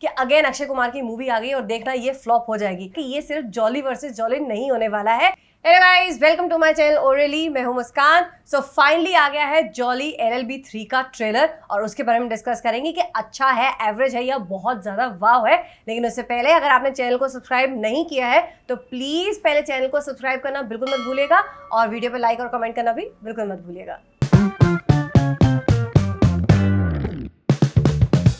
कि अगेन अक्षय कुमार की मूवी आ गई और देखना ये फ्लॉप हो जाएगी कि ये सिर्फ जॉली वर्सेस जॉली नहीं होने वाला है। Hello guys, welcome to my channel ओरेली। मैं हूं मुस्कान। सो फाइनली आ गया है जॉली LLB 3 का ट्रेलर और उसके बारे में डिस्कस करेंगे कि अच्छा है, एवरेज है या बहुत ज्यादा वाव है। लेकिन उससे पहले अगर आपने चैनल को सब्सक्राइब नहीं किया है तो प्लीज पहले चैनल को सब्सक्राइब करना बिल्कुल मत भूलिएगा और वीडियो पे लाइक और कमेंट करना भी बिल्कुल मत भूलिएगा।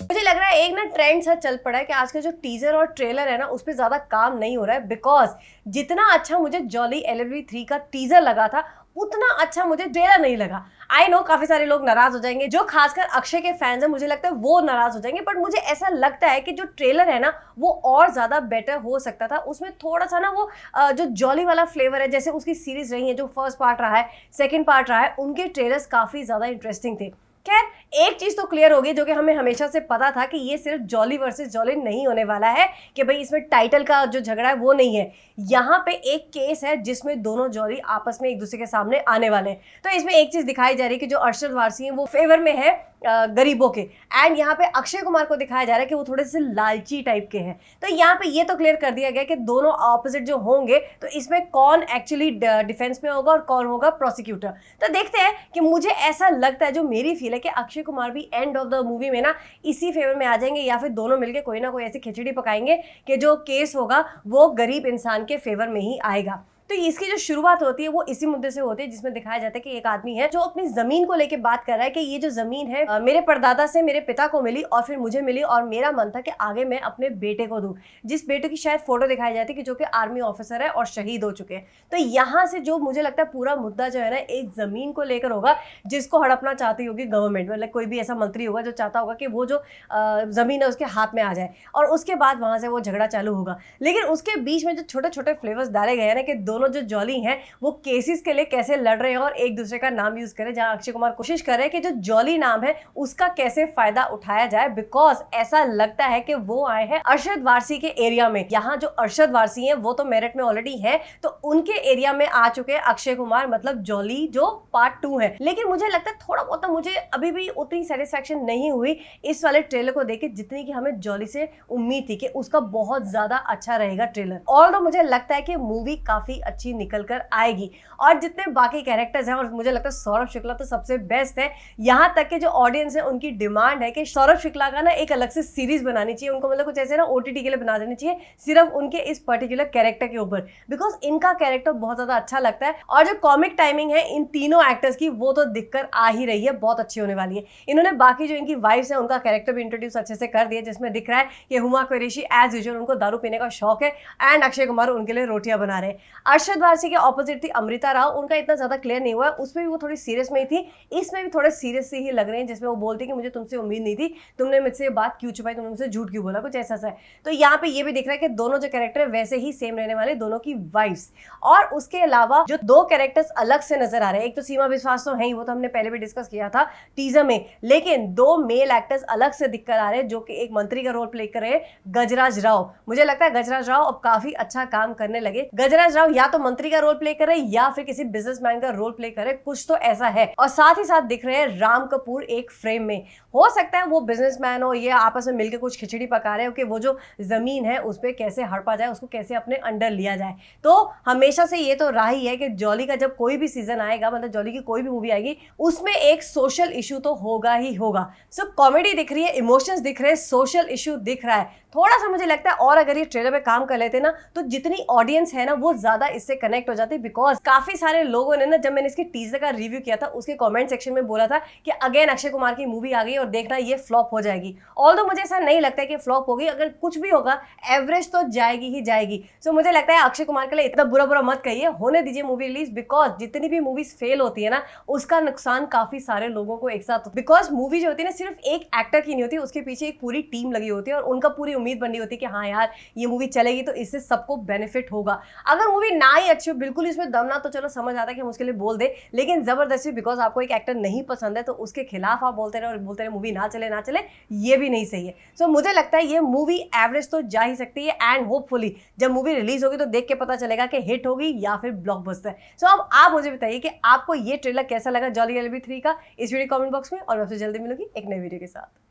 मुझे लग रहा है एक ना ट्रेंड सा चल पड़ा है कि आज का जो टीजर और ट्रेलर है ना उस पर ज्यादा काम नहीं हो रहा है, बिकॉज जितना अच्छा मुझे जॉली LLB 3 का टीजर लगा था उतना अच्छा मुझे ट्रेलर नहीं लगा। आई नो काफी सारे लोग नाराज हो जाएंगे, जो खासकर अक्षय के फैंस हैं मुझे लगता है वो नाराज हो जाएंगे, बट मुझे ऐसा लगता है कि जो ट्रेलर है ना वो और ज्यादा बेटर हो सकता था। उसमें थोड़ा सा ना वो जो जॉली वाला फ्लेवर है, जैसे उसकी सीरीज रही है, जो फर्स्ट पार्ट रहा है, सेकेंड पार्ट रहा है, उनके ट्रेलर्स काफी ज्यादा इंटरेस्टिंग थे। खैर एक चीज तो क्लियर होगी जो कि हमें हमेशा से पता था कि ये सिर्फ जॉली वर्सेस जॉली नहीं होने वाला है, कि भाई इसमें टाइटल का जो झगड़ा है वो नहीं है। यहाँ पे एक केस है जिसमें दोनों जॉली आपस में एक दूसरे के सामने आने वाले हैं। तो इसमें एक चीज दिखाई जा रही है कि जो अरशद वारसी है वो फेवर में है गरीबों के, एंड यहाँ पे अक्षय कुमार को दिखाया जा रहा है कि वो थोड़े से लालची टाइप के हैं। तो यहाँ पे ये तो क्लियर कर दिया गया कि दोनों ऑपोजिट जो होंगे तो इसमें कौन एक्चुअली डिफेंस में होगा और कौन होगा प्रोसिक्यूटर। तो देखते हैं कि मुझे ऐसा लगता है, जो मेरी फील है, कि अक्षय कुमार भी एंड ऑफ द मूवी में ना इसी फेवर में आ जाएंगे या फिर दोनों मिलकर कोई ना कोई ऐसी खिचड़ी पकाएंगे कि जो केस होगा वो गरीब इंसान के फेवर में ही आएगा। तो इसकी जो शुरुआत होती है वो इसी मुद्दे से होती है जिसमें दिखाया जाता है कि एक आदमी है जो अपनी जमीन को लेके बात कर रहा है कि ये जो जमीन है मेरे परदादा से मेरे पिता को मिली और फिर मुझे मिली और मेरा मन था कि आगे मैं अपने बेटे को दूं, जिस बेटे की शायद फोटो दिखाई जाती है कि जो कि आर्मी ऑफिसर है और शहीद हो चुके हैं। तो यहाँ से जो मुझे लगता है पूरा मुद्दा जो है ना एक जमीन को लेकर होगा, जिसको हड़पना चाहती होगी गवर्नमेंट, मतलब कोई भी ऐसा मंत्री होगा जो चाहता होगा कि वो जो जमीन है उसके हाथ में आ जाए और उसके बाद वहां से वो झगड़ा चालू होगा। लेकिन उसके बीच में जो छोटे छोटे फ्लेवर्स डाले गए हैं ना कि दोनों जो जॉली हैं वो केसेस के लिए कैसे लड़ रहे हैं और एक दूसरे का नाम यूज करें, जहां अक्षय कुमार कोशिश कर रहे हैं कि जो जॉली नाम है उसका कैसे फायदा उठाया जाए, बिकॉज ऐसा लगता है कि वो आए हैं अरशद वारसी के एरिया में। यहाँ जो अरशद वारसी हैं वो तो मेरठ में ऑलरेडी है, तो उनके एरिया में आ चुके हैं अक्षय कुमार, मतलब जॉली जो पार्ट 2 है। लेकिन मुझे लगता है थोड़ा बहुत मुझे अभी भी उतनी सेटिस्फैक्शन नहीं हुई इस वाले ट्रेलर को देख के जितनी कि हमें जॉली से उम्मीद थी कि उसका बहुत ज्यादा अच्छा रहेगा ट्रेलर। और तो मुझे लगता है कि मूवी काफी अच्छी निकल कर आएगी और जितने बाकी कैरेक्टर्स हैं, और मुझे लगता है सौरभ शुक्ला तो सबसे बेस्ट है। यहाँ तक के जो ऑडियंस है उनकी डिमांड है कि सौरभ शुक्ला का ना एक अलग से सीरीज बनानी चाहिए उनको, मतलब कुछ ऐसे ना OTT के लिए बना देनी चाहिए सिर्फ उनके इस पर्टिकुलर कैरेक्टर के ऊपर, बिकॉज इनका कैरेक्टर बहुत ज्यादा अच्छा लगता है। और जो कॉमिक टाइमिंग है इन तीनों एक्टर्स की वो तो दिखकर आ ही रही है, बहुत अच्छी होने वाली है। इन्होंने बाकी जो इनकी वाइफ्स है उनका कैरेक्टर भी इंट्रोड्यूस अच्छे से कर दिया, जिसमें दिख रहा है कि हुमा कुरैशी एज यूजुअल उनको दारू पीने का शौक है एंड अक्षय कुमार उनके लिए रोटियां बना रहे हैं। अरशद वारसी के ऑपोजिट थी अमृता राव, उनका इतना ज्यादा क्लियर नहीं हुआ, उसमें भी वो थोड़ी सीरियस में ही थी, इसमें भी थोड़े सीरियस से ही लग रहे हैं, जिसमें वो बोलती है कि मुझे तुमसे उम्मीद नहीं थी, तुमने मुझसे ये बात क्यों छुपाई, तुमने मुझसे झूठ क्यों बोला, कुछ ऐसा सा है। तो यहाँ पे ये भी दिख रहा है कि दोनों जो कैरेक्टर है वैसे ही सेम रहने वाले दोनों की वाइफ्स। और उसके अलावा जो दो कैरेक्टर्स अलग से नजर आ रहे हैं, एक तो सीमा विश्वास तो है ही, वो तो हमने पहले भी डिस्कस किया था टीजर में, लेकिन दो मेल एक्टर्स अलग से दिखकर आ रहे हैं जो कि एक मंत्री का रोल प्ले कर रहे हैं, गजराज राव। मुझे लगता है गजराज राव अब काफी अच्छा काम करने लगे। गजराज राव या तो मंत्री का रोल प्ले कर रहे हैं या फिर किसी बिजनेसमैन का रोल प्ले करे, कुछ तो ऐसा है। और साथ ही साथ दिख रहे हैं राम कपूर एक फ्रेम में। हो सकता है वो बिजनेसमैन हो, ये आपस में मिलकर कुछ खिचड़ी पका रहे हो कि वो जो जमीन है उस पर कैसे हड़पा जाए, उसको कैसे अपने अंडर लिया जाए। तो हमेशा से ये तो रहा ही है कि जॉली का जब कोई भी सीजन आएगा, मतलब जॉली की कोई भी मूवी आएगी, उसमें एक सोशल इशू तो होगा ही होगा। सो कॉमेडी दिख रही है, इमोशंस दिख रहे हैं, सोशल इशू दिख रहा है। थोड़ा सा मुझे लगता है और अगर ये ट्रेलर पे काम कर लेते ना तो जितनी ऑडियंस है ना वो ज्यादा इससे कनेक्ट हो जाती, बिकॉज काफी सारे लोगों ने ना, जब मैंने इसके टीजर का रिव्यू किया था उसके कमेंट सेक्शन में बोला था कि अगेन अक्षय कुमार की मूवी आ गई और देखना ये फ्लॉप हो जाएगी। ऑल्दो मुझे ऐसा नहीं लगता है कि फ्लॉप होगी, अगर कुछ भी होगा एवरेज तो जाएगी ही जाएगी। सो मुझे लगता है अक्षय कुमार के लिए इतना बुरा बुरा मत कहिए, होने दीजिए मूवी रिलीज, बिकॉज जितनी भी मूवीज फेल होती है ना उसका नुकसान काफी सारे लोगों को एक साथ, बिकॉज मूवी जो होती है ना सिर्फ एक एक्टर की नहीं होती, उसके पीछे एक पूरी टीम लगी होती है और उनका पूरी उम्मीद बनी होती है कि हाँ यार ये मूवी चलेगी तो इससे सबको बेनिफिट होगा। अगर मूवी ना ही अच्छी हो, बिल्कुल इसमें दम ना, तो चलो समझ आता है कि हम उसके लिए बोल दे, लेकिन जबरदस्ती बिकॉज आपको एक एक्टर नहीं पसंद है तो उसके खिलाफ आप बोलते रहे और बोलते रहे मूवी ना चले ना चले, ये भी नहीं सही है। सो मुझे लगता है ये मूवी एवरेज तो जा ही सकती है एंड होपफुली जब मूवी रिलीज होगी तो देख के पता चलेगा कि हिट होगी या फिर ब्लॉकबस्टर। सो अब आप मुझे बताइए कि आपको ये ट्रेलर कैसा लगा जॉली LLB 3 का, इस वीडियो कमेंट बॉक्स में, और मैं आपसे जल्दी मिलूंगी एक नई वीडियो के साथ।